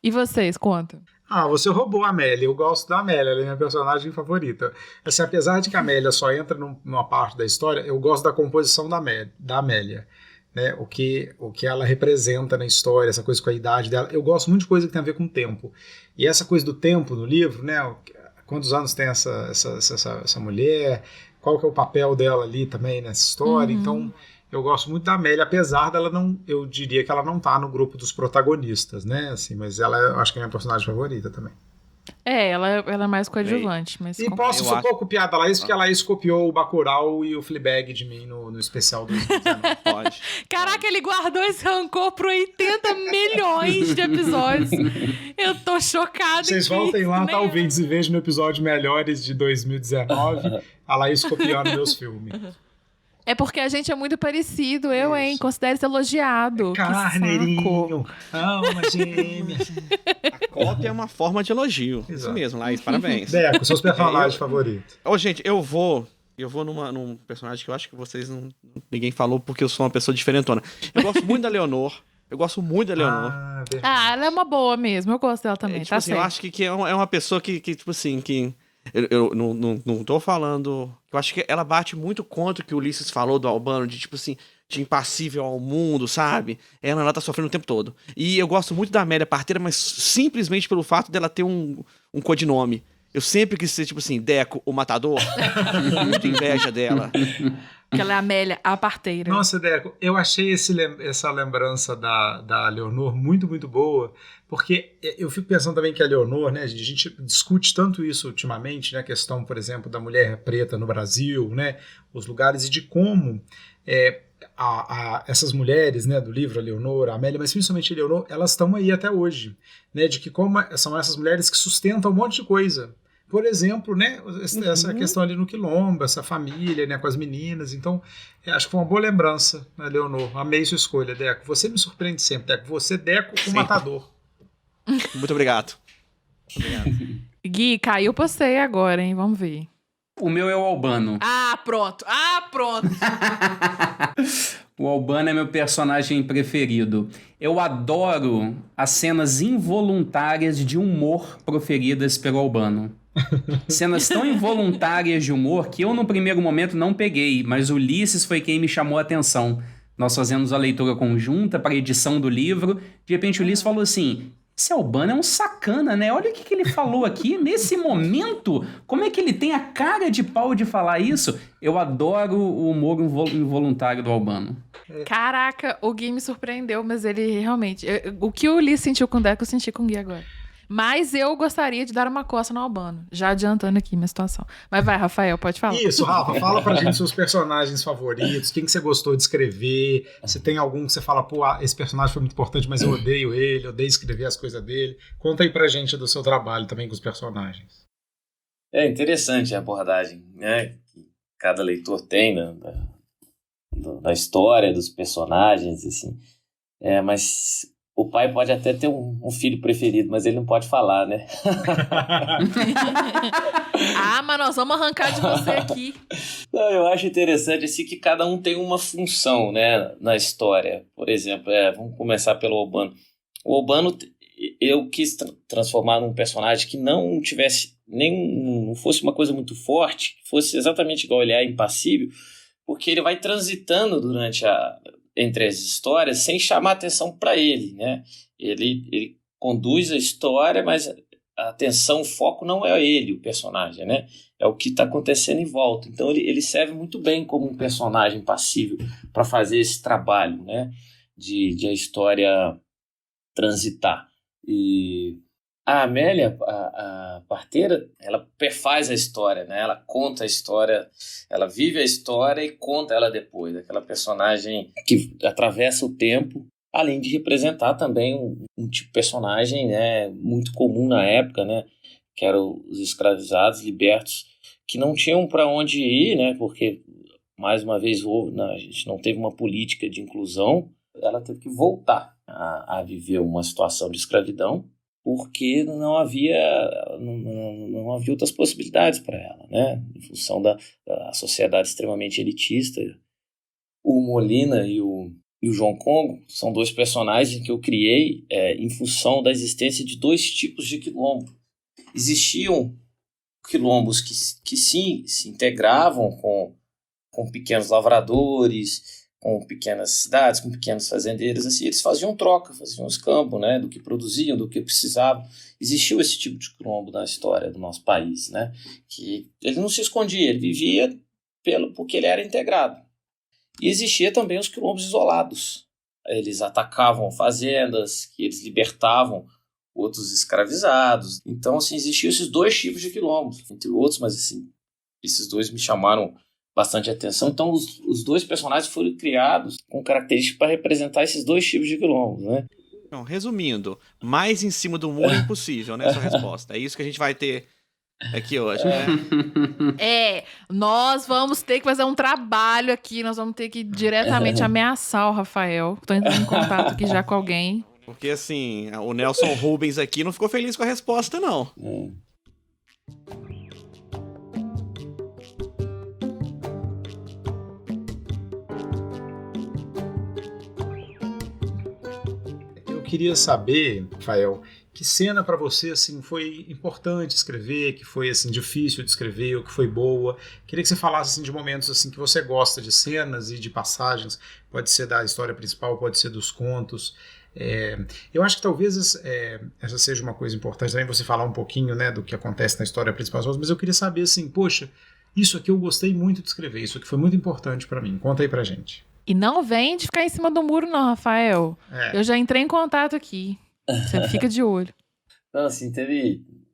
E vocês, conta. Você roubou a Amélia. Eu gosto da Amélia, ela é minha personagem favorita. Assim, apesar de que a Amélia só entra numa parte da história, eu gosto da composição da Amélia. Né? O que ela representa na história, essa coisa com a idade dela. Eu gosto muito de coisa que tem a ver com o tempo. E essa coisa do tempo no livro, né? Quantos anos tem essa mulher? Qual que é o papel dela ali também nessa história? Uhum. Então, eu gosto muito da Amélia, apesar dela não... Eu diria que ela não tá no grupo dos protagonistas, né? Assim, mas ela, eu acho que é a minha personagem favorita também. Ela é mais coadjuvante. Mas e posso ser um pouco copiar da Laís, porque a Laís copiou o Bacurau e o Fleabag de mim no especial do 2019. Pode. Caraca, ele guardou esse rancor por 80 milhões de episódios. Eu tô chocada. Vocês voltem lá, tá, ouvintes, e vejam no episódio Melhores de 2019 a Laís copiando meus filmes. É porque a gente é muito parecido, hein? Considere-se elogiado. Carneirinho, alma gêmea. A cópia é uma forma de elogio. Exato. Isso mesmo, Laís, parabéns. Deco, seus personagens favoritos. Gente, eu vou num personagem que eu acho que ninguém falou porque eu sou uma pessoa diferentona. Eu gosto muito da Leonor. Ela é uma boa mesmo. Eu gosto dela também, tipo tá assim, certo. eu acho que é uma pessoa que tipo assim, que... Eu não tô falando... Eu acho que ela bate muito contra o que o Ulisses falou do Albano, de tipo assim, de impassível ao mundo, sabe? Ela tá sofrendo o tempo todo. E eu gosto muito da Amélia Parteira, mas simplesmente pelo fato dela ter um codinome. Eu sempre quis ser, tipo assim, Deco, o Matador. Tive muita inveja dela. Que ela é a Amélia, a Parteira. Nossa, Deco, eu achei essa lembrança da Leonor muito, muito boa, porque eu fico pensando também que a Leonor, né, a gente discute tanto isso ultimamente, né, a questão, por exemplo, da mulher preta no Brasil, né, os lugares, e de como essas mulheres, né, do livro, a Leonor, a Amélia, mas principalmente a Leonor, elas estão aí até hoje, né, de que como são essas mulheres que sustentam um monte de coisa. Por exemplo, né, essa questão ali no Quilombo, essa família, né, com as meninas. Então, acho que foi uma boa lembrança, né, Leonor? Amei sua escolha, Deco. Você me surpreende sempre, Deco. Você, Deco, o Matador. Muito obrigado. Gui, caiu pra você agora, hein? Vamos ver. O meu é o Albano. Pronto. O Albano é meu personagem preferido. Eu adoro as cenas involuntárias de humor proferidas pelo Albano. Cenas tão involuntárias de humor que eu, no primeiro momento, não peguei, mas o Ulisses foi quem me chamou a atenção. Nós fazemos a leitura conjunta para a edição do livro. De repente, o Ulisses falou assim: esse Albano é um sacana, né? Olha o que ele falou aqui nesse momento. Como é que ele tem a cara de pau de falar isso? Eu adoro o humor involuntário do Albano. Caraca, o Gui me surpreendeu, mas ele realmente... o que o Lee sentiu com o Deco, eu senti com o Gui agora. Mas eu gostaria de dar uma coça no Albano, já adiantando aqui minha situação. Mas vai, Rafael, pode falar. Isso, Rafa, fala pra gente seus personagens favoritos, quem que você gostou de escrever, se tem algum que você fala, pô, esse personagem foi muito importante, mas eu odeio ele, eu odeio escrever as coisas dele. Conta aí pra gente do seu trabalho também com os personagens. É interessante a abordagem, né, que cada leitor tem da história, dos personagens, assim. Mas o pai pode até ter um filho preferido, mas ele não pode falar, né? Mas nós vamos arrancar de você aqui. Não, eu acho interessante assim, que cada um tem uma função, né, na história. Por exemplo, vamos começar pelo Albano. O Albano, eu quis transformar num personagem que não tivesse não fosse uma coisa muito forte, fosse exatamente igual ele é impassível, porque ele vai transitando entre as histórias sem chamar atenção para ele, né? Ele conduz a história, mas a atenção, o foco não é ele, o personagem, né? É o que está acontecendo em volta. Então ele serve muito bem como um personagem passível para fazer esse trabalho, né? De a história transitar. E a Amélia, a parteira, ela perfaz a história, né? Ela conta a história, ela vive a história e conta ela depois. Aquela personagem que atravessa o tempo, além de representar também um tipo de personagem, né, muito comum na época, né? Que eram os escravizados, libertos, que não tinham para onde ir, né? Porque, mais uma vez, a gente não teve uma política de inclusão. Ela teve que voltar a viver uma situação de escravidão, porque não havia outras possibilidades para ela, né? Em função da sociedade extremamente elitista. O Molina e o João Congo são dois personagens que eu criei em função da existência de dois tipos de quilombo. Existiam quilombos que sim se integravam com pequenos lavradores, com pequenas cidades, com pequenos fazendeiros, assim, eles faziam troca, faziam escambo, né, do que produziam, do que precisavam. Existiu esse tipo de quilombo na história do nosso país, né, que ele não se escondia, ele vivia porque ele era integrado. E existia também os quilombos isolados. Eles atacavam fazendas, que eles libertavam outros escravizados. Então, assim, existiam esses dois tipos de quilombos, entre outros, mas assim, esses dois me chamaram bastante atenção. Então, os dois personagens foram criados com características para representar esses dois tipos de quilombos, né? Então, resumindo, mais em cima do muro é impossível, né? Sua resposta. É isso que a gente vai ter aqui hoje, né? Nós vamos ter que fazer um trabalho aqui, nós vamos ter que diretamente ameaçar o Rafael. Tô entrando em contato aqui já com alguém. Porque, assim, o Nelson Rubens aqui não ficou feliz com a resposta, não. Eu queria saber, Rafael, que cena para você assim foi importante escrever, que foi assim difícil de escrever, ou que foi boa. Queria que você falasse assim de momentos assim que você gosta de cenas e de passagens. Pode ser da história principal, pode ser dos contos. Eu acho que talvez essa seja uma coisa importante também, você falar um pouquinho, né, do que acontece na história principal, mas eu queria saber assim, poxa, isso aqui eu gostei muito de escrever, isso aqui foi muito importante para mim. Conta aí pra gente. E não vem de ficar em cima do muro, não, Rafael. Eu já entrei em contato aqui. Você fica de olho. Não, assim,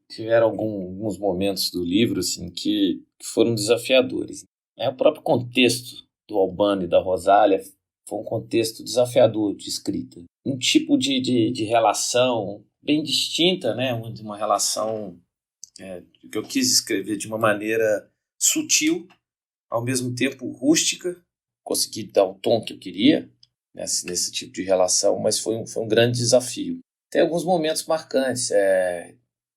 tiveram alguns momentos do livro assim, que foram desafiadores. O próprio contexto do Albano e da Rosália foi um contexto desafiador de escrita. Um tipo de relação bem distinta, né? Uma relação que eu quis escrever de uma maneira sutil, ao mesmo tempo rústica. Consegui dar o tom que eu queria nesse tipo de relação, mas foi um grande desafio. Tem alguns momentos marcantes.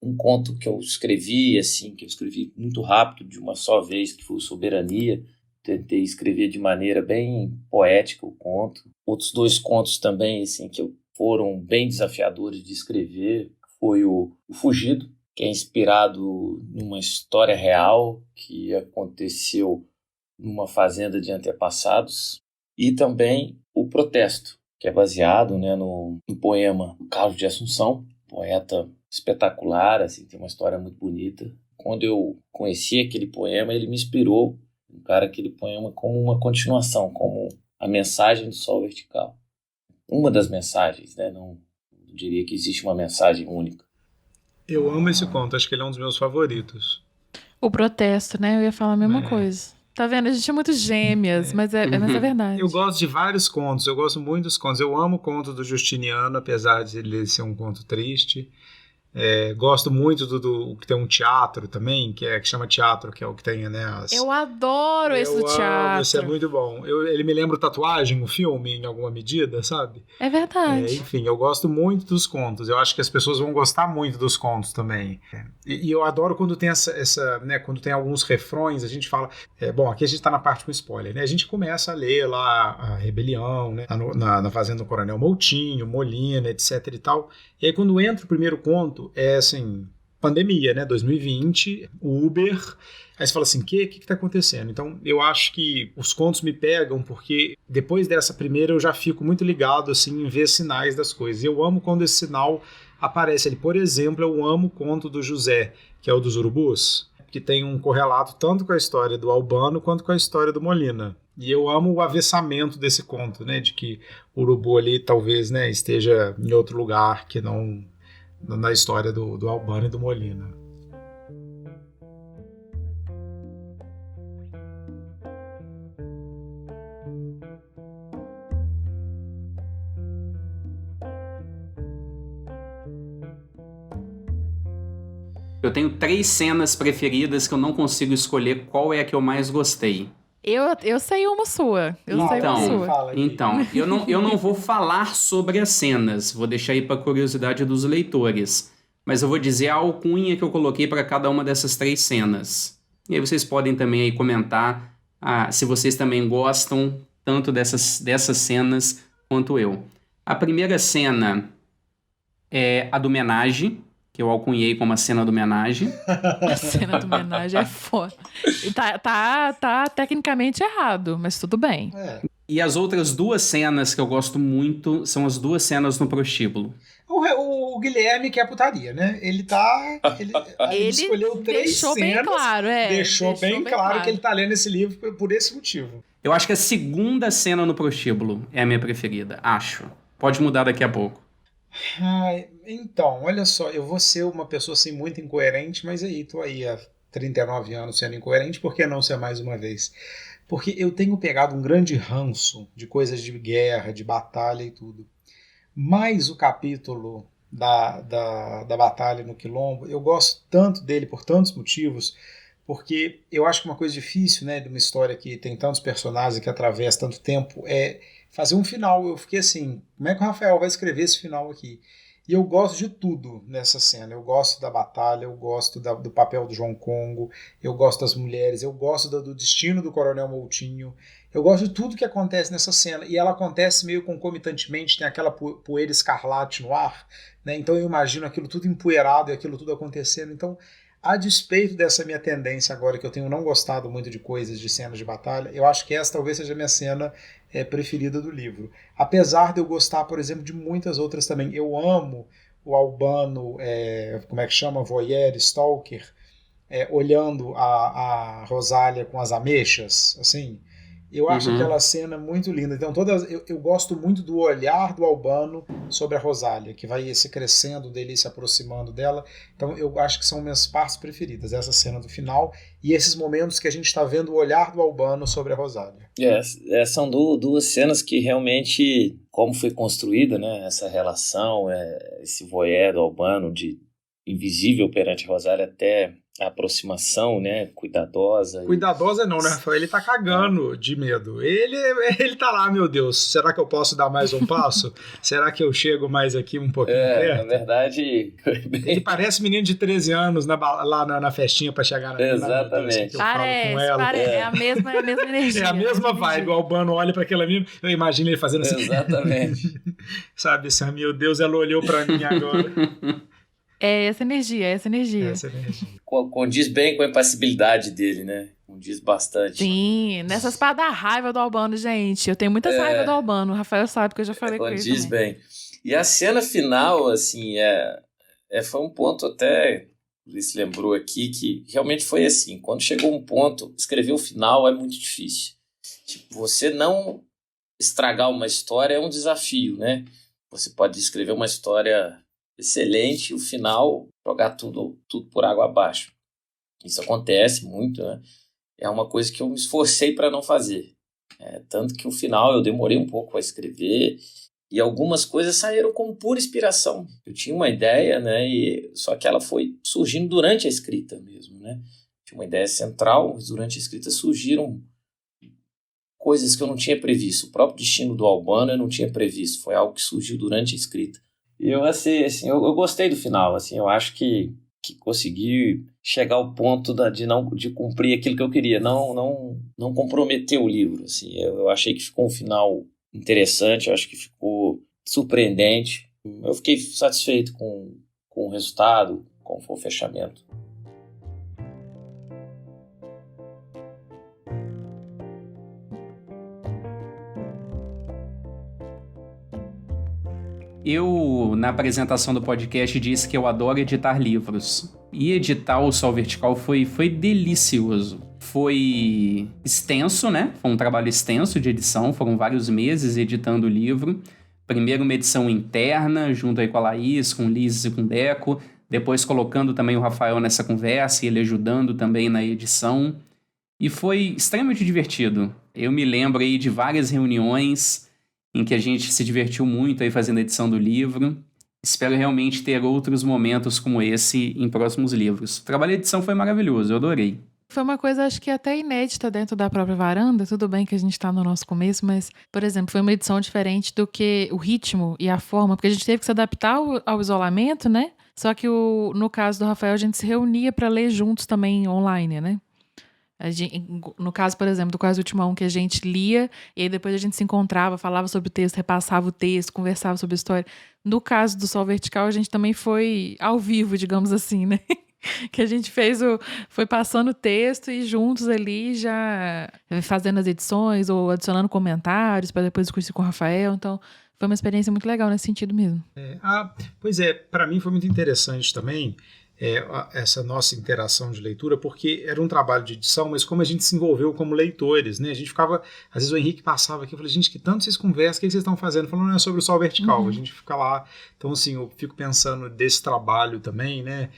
Um conto que eu escrevi, assim, que eu escrevi muito rápido, de uma só vez, que foi o Soberania. Tentei escrever de maneira bem poética o conto. Outros dois contos também, assim, que foram bem desafiadores de escrever, foi o Fugido, que é inspirado numa história real que aconteceu numa fazenda de antepassados, e também O Protesto, que é baseado, né, no poema Carlos de Assunção, poeta espetacular, assim, tem uma história muito bonita. Quando eu conheci aquele poema, ele me inspirou, cara, aquele poema como uma continuação, como a mensagem do Sol Vertical. Uma das mensagens, né? Não diria que existe uma mensagem única. Eu amo esse conto, acho que ele é um dos meus favoritos. O Protesto, né? Eu ia falar a mesma coisa. Tá vendo? A gente é muito gêmeas, mas é verdade. Eu gosto de vários contos, eu gosto muito dos contos. Eu amo o conto do Justiniano, apesar de ele ser um conto triste. Gosto muito do que tem um teatro também, que chama teatro, que é o que tem, né? Eu adoro esse do teatro. Isso é muito bom. Ele me lembra o Tatuagem, o filme, em alguma medida, sabe? É verdade. Enfim, eu gosto muito dos contos. Eu acho que as pessoas vão gostar muito dos contos também. E eu adoro quando tem essa né, quando tem alguns refrões, a gente fala... bom, aqui a gente tá na parte com spoiler, né? A gente começa a ler lá a rebelião, né? Na fazenda do Coronel Moutinho, Molina, etc e tal. E aí quando entra o primeiro conto, assim, pandemia, né? 2020, Uber. Aí você fala assim, o que tá acontecendo? Então, eu acho que os contos me pegam porque depois dessa primeira eu já fico muito ligado, assim, em ver sinais das coisas. E eu amo quando esse sinal aparece ali. Por exemplo, eu amo o conto do José, que é o dos urubus, que tem um correlato tanto com a história do Albano quanto com a história do Molina. E eu amo o avessamento desse conto, né? De que o urubu ali talvez, né, esteja em outro lugar que não na história do Albano e do Molina. Eu tenho 3 cenas preferidas que eu não consigo escolher qual é a que eu mais gostei. Eu sei uma sua. Então, eu não vou falar sobre as cenas, vou deixar aí para curiosidade dos leitores, mas eu vou dizer a alcunha que eu coloquei para cada uma dessas 3 cenas. E aí vocês podem também aí comentar se vocês também gostam tanto dessas cenas quanto eu. A primeira cena é a do homenagem, que eu alcunhei como a cena do homenagem. A cena do homenagem é foda. Tá tecnicamente errado, mas tudo bem. E as outras 2 cenas que eu gosto muito são as 2 cenas no prostíbulo. O Guilherme quer putaria, né? Ele escolheu 3 deixou cenas. Bem claro, Deixou bem claro que ele tá lendo esse livro por esse motivo. Eu acho que a segunda cena no prostíbulo é a minha preferida, acho. Pode mudar daqui a pouco. Então, olha só, eu vou ser uma pessoa assim muito incoerente, mas tô aí há 39 anos sendo incoerente, por que não ser mais uma vez? Porque eu tenho pegado um grande ranço de coisas de guerra, de batalha e tudo. Mas o capítulo da batalha no Quilombo, eu gosto tanto dele por tantos motivos, porque eu acho que uma coisa difícil, né, de uma história que tem tantos personagens que atravessa tanto tempo, é fazer um final. Eu fiquei assim, como é que o Rafael vai escrever esse final aqui? E eu gosto de tudo nessa cena. Eu gosto da batalha, eu gosto do papel do João Congo, eu gosto das mulheres, eu gosto do destino do Coronel Moutinho, eu gosto de tudo que acontece nessa cena. E ela acontece meio concomitantemente, tem aquela poeira escarlate no ar, né? Então eu imagino aquilo tudo empoeirado e aquilo tudo acontecendo. Então, a despeito dessa minha tendência agora, que eu tenho não gostado muito de coisas, de cenas de batalha, eu acho que essa talvez seja a minha cena preferida do livro. Apesar de eu gostar, por exemplo, de muitas outras também. Eu amo o Albano, como é que chama? Voyeur, Stalker, olhando a Rosália com as ameixas, assim. Eu acho aquela cena muito linda. Então, eu gosto muito do olhar do Albano sobre a Rosália, que vai se crescendo dele, se aproximando dela. Então, eu acho que são minhas partes preferidas, essa cena do final e esses momentos que a gente está vendo o olhar do Albano sobre a Rosália. São 2 cenas que realmente, como foi construída, né, essa relação, esse voyeur do Albano de invisível perante a Rosália até a aproximação, né, cuidadosa. Cuidadosa não, né, Rafael? Ele tá cagando de medo. Ele tá lá, meu Deus, será que eu posso dar mais um passo? Será que eu chego mais aqui um pouquinho perto? Na verdade... Ele parece menino de 13 anos lá na festinha pra chegar na... Exatamente. É a mesma energia. É a mesma vibe. O Albano olha pra aquela menina, eu imagino ele fazendo assim. Exatamente. Sabe assim, meu Deus, ela olhou pra mim agora. É essa energia, é essa energia. Essa energia. Condiz bem com a impassibilidade dele, né? Condiz bastante. Sim, nessas para dar raiva do Albano, gente. Eu tenho muita raiva do Albano. O Rafael sabe que eu já falei com ele Condiz também. bem. E a cena final, assim, foi um ponto até, o Luiz lembrou aqui, que realmente foi assim. Quando chegou um ponto, escrever o final é muito difícil. Tipo, você não estragar uma história é um desafio, né? Você pode escrever uma história excelente e o final jogar tudo por água abaixo. Isso acontece muito, né? É uma coisa que eu me esforcei para não fazer. Tanto que o final eu demorei um pouco a escrever e algumas coisas saíram como pura inspiração. Eu tinha uma ideia, né? Só que ela foi surgindo durante a escrita mesmo, né? Tinha uma ideia central, mas durante a escrita surgiram coisas que eu não tinha previsto. O próprio destino do Albano eu não tinha previsto. Foi algo que surgiu durante a escrita. E eu gostei do final. Assim, eu acho que consegui chegar ao ponto de cumprir aquilo que eu queria, não comprometer o livro. Assim, eu achei que ficou um final interessante, eu acho que ficou surpreendente. Eu fiquei satisfeito com o resultado, com o fechamento. Eu, na apresentação do podcast, disse que eu adoro editar livros. E editar o Sol Vertical foi delicioso. Foi extenso, né? Foi um trabalho extenso de edição. Foram vários meses editando o livro. Primeiro uma edição interna, junto aí com a Laís, com o Liz e com o Deco. Depois colocando também o Rafael nessa conversa e ele ajudando também na edição. E foi extremamente divertido. Eu me lembro aí de várias reuniões em que a gente se divertiu muito aí fazendo a edição do livro. Espero realmente ter outros momentos como esse em próximos livros. O trabalho de edição foi maravilhoso, eu adorei. Foi uma coisa, acho que até inédita dentro da própria varanda. Tudo bem que a gente está no nosso começo, mas, por exemplo, foi uma edição diferente do que o ritmo e a forma, porque a gente teve que se adaptar ao isolamento, né? Só que no caso do Rafael, a gente se reunia para ler juntos também online, né? No caso, por exemplo, do Quase Ultimão, que a gente lia e aí depois a gente se encontrava, falava sobre o texto, repassava o texto, conversava sobre a história. No caso do Sol Vertical, a gente também foi ao vivo, digamos assim, né? Que a gente foi passando o texto e juntos ali já fazendo as edições ou adicionando comentários para depois discutir com o Rafael. Então, foi uma experiência muito legal nesse sentido mesmo. Pois é, para mim foi muito interessante também essa nossa interação de leitura, porque era um trabalho de edição, mas como a gente se envolveu como leitores, né? A gente ficava, às vezes o Henrique passava aqui, eu falei, gente, que tanto vocês conversam, o que vocês estão fazendo? Falando, não é sobre o Sol Vertical, a gente fica lá, então assim, eu fico pensando desse trabalho também, né?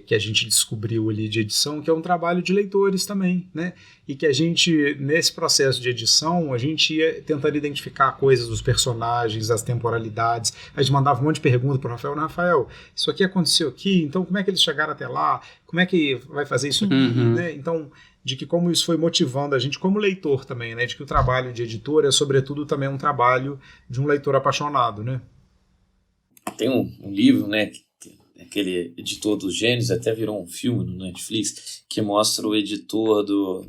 Que a gente descobriu ali de edição, que é um trabalho de leitores também, né? E que a gente, nesse processo de edição, a gente ia tentando identificar coisas dos personagens, das temporalidades. A gente mandava um monte de perguntas para o Rafael. Rafael, isso aqui aconteceu aqui, então como é que eles chegaram até lá? Como é que vai fazer isso aqui? Né? Então, de que como isso foi motivando a gente como leitor também, né? De que o trabalho de editor é, sobretudo, também um trabalho de um leitor apaixonado, né? Tem um livro, né? Aquele editor dos gênios, até virou um filme no Netflix, que mostra o editor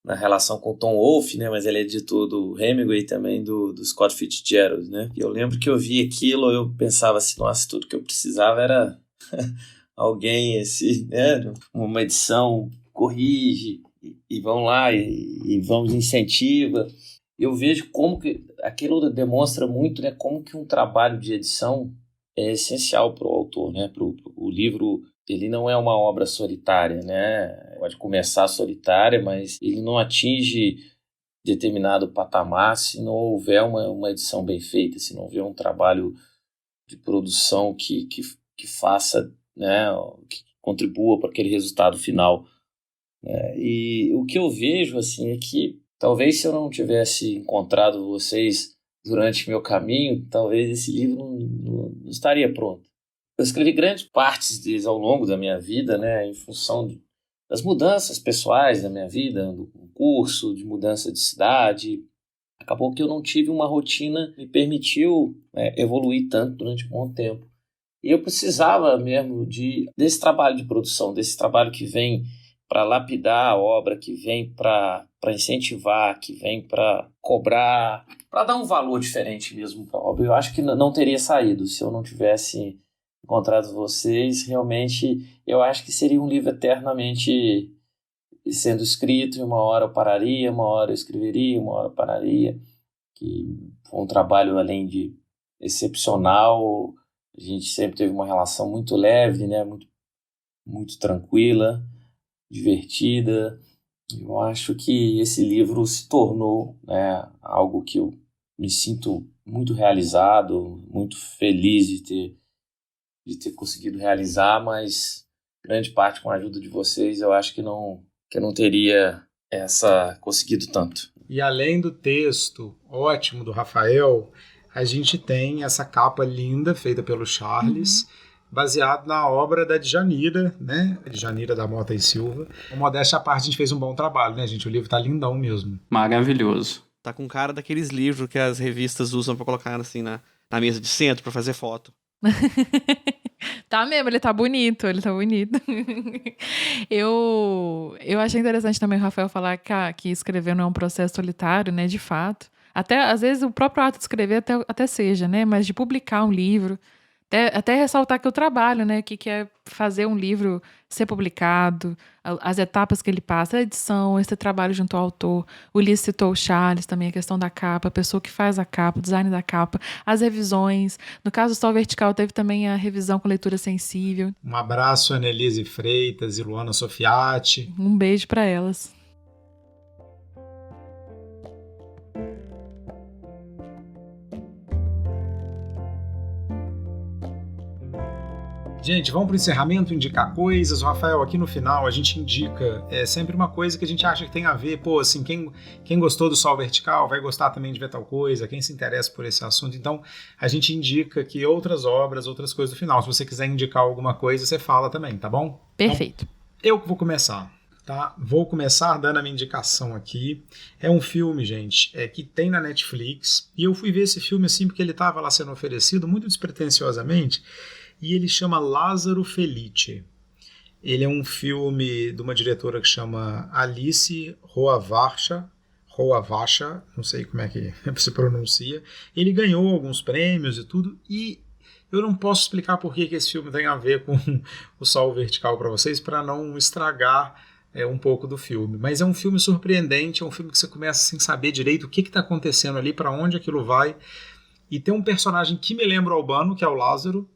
na relação com o Tom Wolfe, né? Mas ele é editor do Hemingway e também do Scott Fitzgerald, né? E eu lembro que eu vi aquilo, eu pensava assim, nossa, tudo que eu precisava era alguém, assim, né? Uma edição corrige e vão lá e vamos incentiva. Eu vejo como que aquilo demonstra muito, né? Como que um trabalho de edição é essencial para o autor, né? O livro, ele não é uma obra solitária, né? Pode começar solitária, mas ele não atinge determinado patamar se não houver uma edição bem feita, se não houver um trabalho de produção que faça, né? Que contribua para aquele resultado final. E o que eu vejo, assim, é que talvez se eu não tivesse encontrado vocês durante meu caminho, talvez esse livro não estaria pronto. Eu escrevi grandes partes deles ao longo da minha vida, né, em função das mudanças pessoais da minha vida, do concurso, de mudança de cidade. Acabou que eu não tive uma rotina que me permitiu evoluir tanto durante um bom tempo. E eu precisava mesmo desse trabalho de produção, desse trabalho que vem para lapidar a obra, que vem para incentivar, que vem para cobrar, para dar um valor diferente mesmo para a obra. Eu acho que não teria saído se eu não tivesse encontrado vocês. Realmente, eu acho que seria um livro eternamente sendo escrito, e uma hora eu pararia, uma hora eu escreveria, uma hora eu pararia, que foi um trabalho além de excepcional. A gente sempre teve uma relação muito leve, né? Muito tranquila, divertida. Eu acho que esse livro se tornou, né, algo que eu me sinto muito realizado, muito feliz de ter conseguido realizar, mas grande parte com a ajuda de vocês, eu acho que eu não teria conseguido tanto. E além do texto ótimo do Rafael, a gente tem essa capa linda feita pelo Charles, baseado na obra da Djanira, né? Djanira da Mota e Silva. Modéstia à parte, a gente fez um bom trabalho, né, gente? O livro tá lindão mesmo. Maravilhoso. Tá com cara daqueles livros que as revistas usam pra colocar assim na mesa de centro pra fazer foto. Tá mesmo, ele tá bonito. Eu achei interessante também o Rafael falar que escrever não é um processo solitário, né, de fato. Até, às vezes, o próprio ato de escrever até seja, né, mas de publicar um livro, até ressaltar que o trabalho, né, que é fazer um livro ser publicado, as etapas que ele passa, a edição, esse trabalho junto ao autor. O Ulisses citou o Charles também, a questão da capa, a pessoa que faz a capa, o design da capa, as revisões. No caso do Sol Vertical, teve também a revisão com leitura sensível. Um abraço a Annelise Freitas e Luana Sofiati. Um beijo para elas. Gente, vamos para o encerramento, indicar coisas. O Rafael, aqui no final, a gente indica sempre uma coisa que a gente acha que tem a ver. Pô, assim, quem gostou do Sol Vertical vai gostar também de ver tal coisa, quem se interessa por esse assunto. Então, a gente indica aqui outras obras, outras coisas do final. Se você quiser indicar alguma coisa, você fala também, tá bom? Perfeito. Então, eu que vou começar, tá? Vou começar dando a minha indicação aqui. É um filme, gente, que tem na Netflix. E eu fui ver esse filme assim porque ele estava lá sendo oferecido muito despretensiosamente. E ele chama Lázaro Felice. Ele é um filme de uma diretora que chama Alice Roavacha, não sei como é que se pronuncia. Ele ganhou alguns prêmios e tudo, e eu não posso explicar por que esse filme tem a ver com o Sol Vertical para vocês, para não estragar um pouco do filme. Mas é um filme surpreendente, é um filme que você começa sem saber direito o que está acontecendo ali, para onde aquilo vai. E tem um personagem que me lembra o Albano, que é o Lázaro,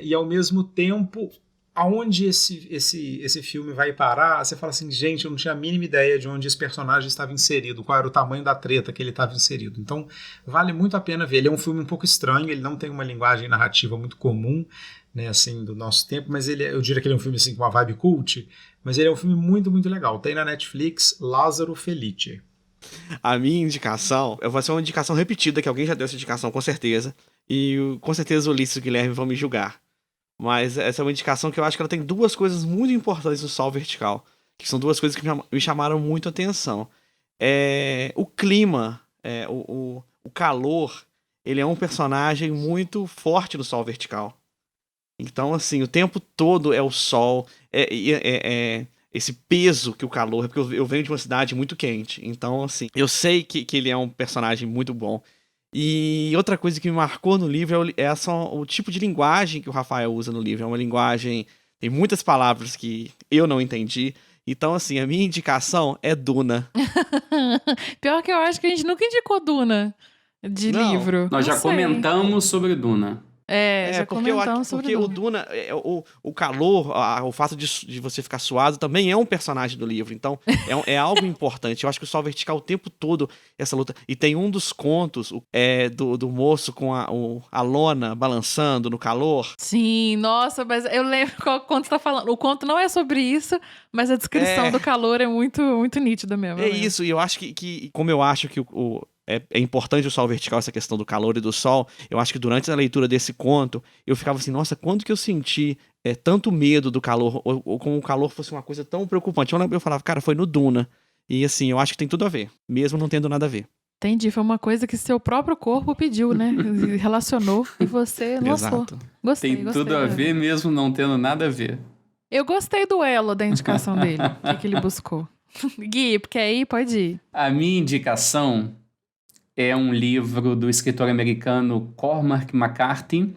e ao mesmo tempo, aonde esse filme vai parar, você fala assim, gente, eu não tinha a mínima ideia de onde esse personagem estava inserido, qual era o tamanho da treta que ele estava inserido. Então, vale muito a pena ver. Ele é um filme um pouco estranho, ele não tem uma linguagem narrativa muito comum, né, assim, do nosso tempo, mas eu diria que ele é um filme assim, com uma vibe cult, mas ele é um filme muito, muito legal. Tem na Netflix, Lázaro Felice. A minha indicação, vai ser uma indicação repetida, que alguém já deu essa indicação com certeza, e com certeza o Ulisses e o Guilherme vão me julgar. Mas essa é uma indicação que eu acho que ela tem duas coisas muito importantes no Sol Vertical, que são duas coisas que me chamaram muito a atenção. O clima, o calor, ele é um personagem muito forte no Sol Vertical. Então, assim, o tempo todo é o sol, esse peso que o calor... Porque eu venho de uma cidade muito quente. Então, assim, eu sei que ele é um personagem muito bom. E outra coisa que me marcou no livro o tipo de linguagem que o Rafael usa no livro. É uma linguagem... Tem muitas palavras que eu não entendi. Então, assim, a minha indicação é Duna. Pior que eu acho que a gente nunca indicou Duna de livro. Nós já comentamos sobre Duna. Já comentamos sobre o Duna, o calor, o fato de você ficar suado também é um personagem do livro, então é algo importante. Eu acho que o Sol Vertical o tempo todo, essa luta, e tem um dos contos do moço com a lona balançando no calor. Sim, nossa, mas eu lembro qual conto você tá falando. O conto não é sobre isso, mas a descrição do calor é muito, muito nítida mesmo. Isso, e eu acho que como eu acho que é importante o Sol Vertical, essa questão do calor e do sol. Eu acho que durante a leitura desse conto, eu ficava assim, nossa, quando que eu senti tanto medo do calor, ou como o calor fosse uma coisa tão preocupante. Eu falava, cara, foi no Duna. E assim, eu acho que tem tudo a ver, mesmo não tendo nada a ver. Entendi, foi uma coisa que seu próprio corpo pediu, né? Relacionou e você lançou. Exato. Gostei. Tem tudo a ver, mesmo não tendo nada a ver. Eu gostei do elo da indicação dele, o que ele buscou. Gui, quer ir? Pode ir. A minha indicação é um livro do escritor americano Cormac McCarthy,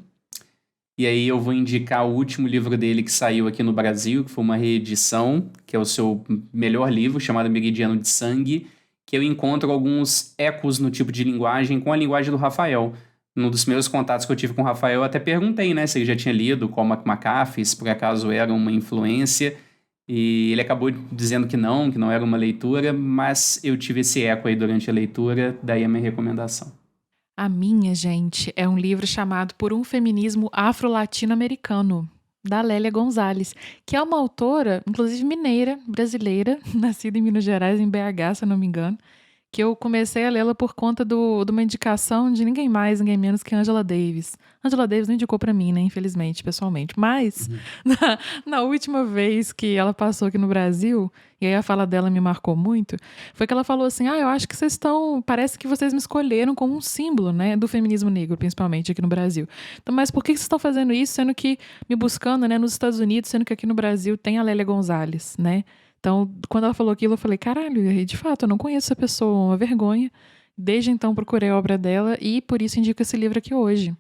E aí eu vou indicar o último livro dele que saiu aqui no Brasil, que foi uma reedição, que é o seu melhor livro, chamado Meridiano de Sangue, que eu encontro alguns ecos no tipo de linguagem com a linguagem do Rafael. Num dos meus contatos que eu tive com o Rafael, eu até perguntei, né, se ele já tinha lido Cormac McCarthy, se por acaso era uma influência, e ele acabou dizendo que não era uma leitura, mas eu tive esse eco aí durante a leitura, daí a minha recomendação. A minha, gente, é um livro chamado Por um Feminismo Afro-Latino-Americano, da Lélia Gonzalez, que é uma autora, inclusive mineira, brasileira, nascida em Minas Gerais, em BH, se eu não me engano, que eu comecei a lê-la por conta de uma indicação de ninguém mais, ninguém menos que Angela Davis. Angela Davis não indicou pra mim, né, infelizmente, pessoalmente. Mas, na última vez que ela passou aqui no Brasil, e aí a fala dela me marcou muito, foi que ela falou assim, eu acho que vocês estão... Parece que vocês me escolheram como um símbolo, né, do feminismo negro, principalmente aqui no Brasil. Então, mas por que vocês estão fazendo isso, sendo que... Me buscando, né, nos Estados Unidos, sendo que aqui no Brasil tem a Lélia Gonzalez, né? Então, quando ela falou aquilo, eu falei, caralho, de fato, eu não conheço essa pessoa, uma vergonha. Desde então, procurei a obra dela e por isso indico esse livro aqui hoje,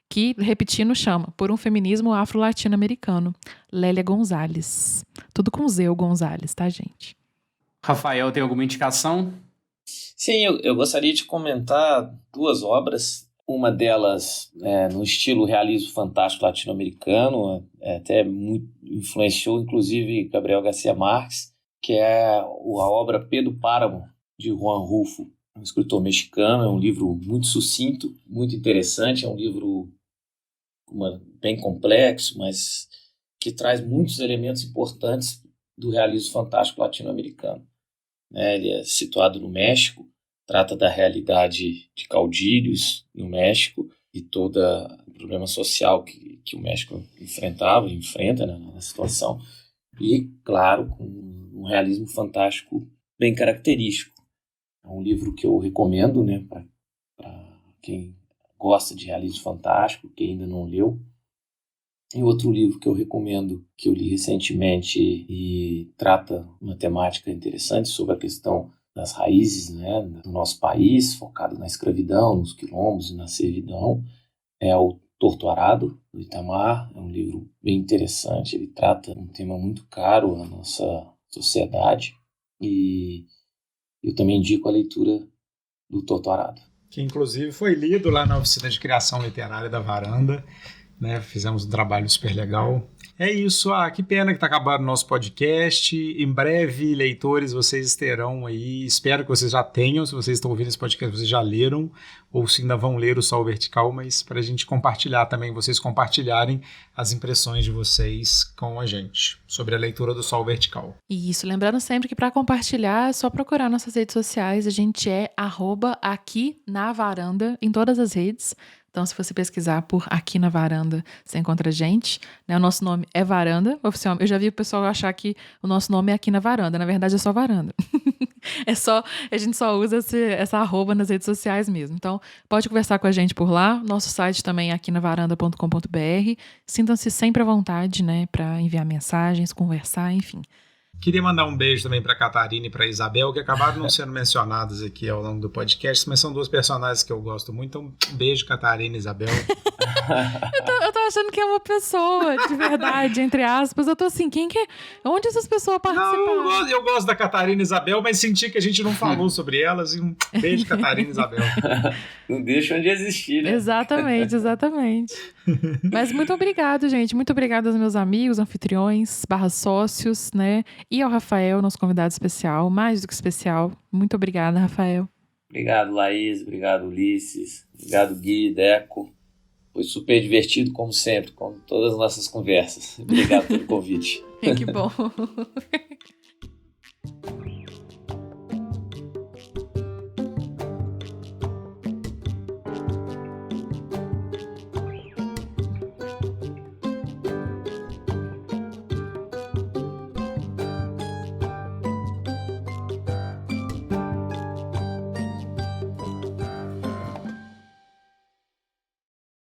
que, repetindo, chama Por um Feminismo Afro-Latino-Americano, Lélia Gonzalez. Tudo com Z, o Gonzalez, tá, gente? Rafael, tem alguma indicação? Sim, eu gostaria de comentar 2 obras. Uma delas no estilo realismo fantástico latino-americano, até muito, influenciou inclusive Gabriel Garcia Marques, que é a obra Pedro Páramo, de Juan Rulfo, um escritor mexicano. É um livro muito sucinto, muito interessante, é um livro bem complexo, mas que traz muitos elementos importantes do realismo fantástico latino-americano. Ele é situado no México, trata da realidade de caudilhos no México e todo o problema social que o México enfrenta, né, na situação. E, claro, com um realismo fantástico bem característico. É um livro que eu recomendo, né, para quem gosta de realismo fantástico, quem ainda não leu. E outro livro que eu recomendo, que eu li recentemente e trata uma temática interessante sobre a questão das raízes, né, do nosso país, focado na escravidão, nos quilombos e na servidão, é o Torto Arado, do Itamar. É um livro bem interessante, ele trata um tema muito caro à nossa sociedade e eu também indico a leitura do Torto Arado. Que inclusive foi lido lá na oficina de criação literária da Varanda, né? Fizemos um trabalho super legal. É isso, que pena que está acabando o nosso podcast. Em breve, leitores, vocês terão aí, espero que vocês já tenham, se vocês estão ouvindo esse podcast, vocês já leram, ou se ainda vão ler o Sol Vertical, mas para a gente compartilhar também, vocês compartilharem as impressões de vocês com a gente sobre a leitura do Sol Vertical. Isso, lembrando sempre que para compartilhar é só procurar nossas redes sociais, a gente é @aqui-na-varanda em todas as redes. Então, se você pesquisar por Aqui na Varanda, você encontra a gente, né? O nosso nome é Varanda, oficialmente. Eu já vi o pessoal achar que o nosso nome é Aqui na Varanda. Na verdade, é só Varanda. A gente só usa essa arroba nas redes sociais mesmo. Então, pode conversar com a gente por lá. Nosso site também é aquinavaranda.com.br. Sintam-se sempre à vontade, né? Para enviar mensagens, conversar, enfim. Queria mandar um beijo também para a Catarina e para a Isabel, que acabaram não sendo mencionadas aqui ao longo do podcast, mas são 2 personagens que eu gosto muito. Então, um beijo, Catarina e Isabel. eu tô achando que é uma pessoa, de verdade, entre aspas. Eu tô assim, onde essas pessoas participaram? Não, eu gosto da Catarina e Isabel, mas senti que a gente não falou sobre elas. E um beijo, Catarina e Isabel. Não deixa onde existir, né? Exatamente. Mas muito obrigado, gente. Muito obrigado aos meus amigos, anfitriões, /sócios, né? E ao Rafael, nosso convidado especial, mais do que especial. Muito obrigada, Rafael. Obrigado, Laís. Obrigado, Ulisses. Obrigado, Gui, Deco. Foi super divertido, como sempre, como todas as nossas conversas. Obrigado pelo convite. Que bom.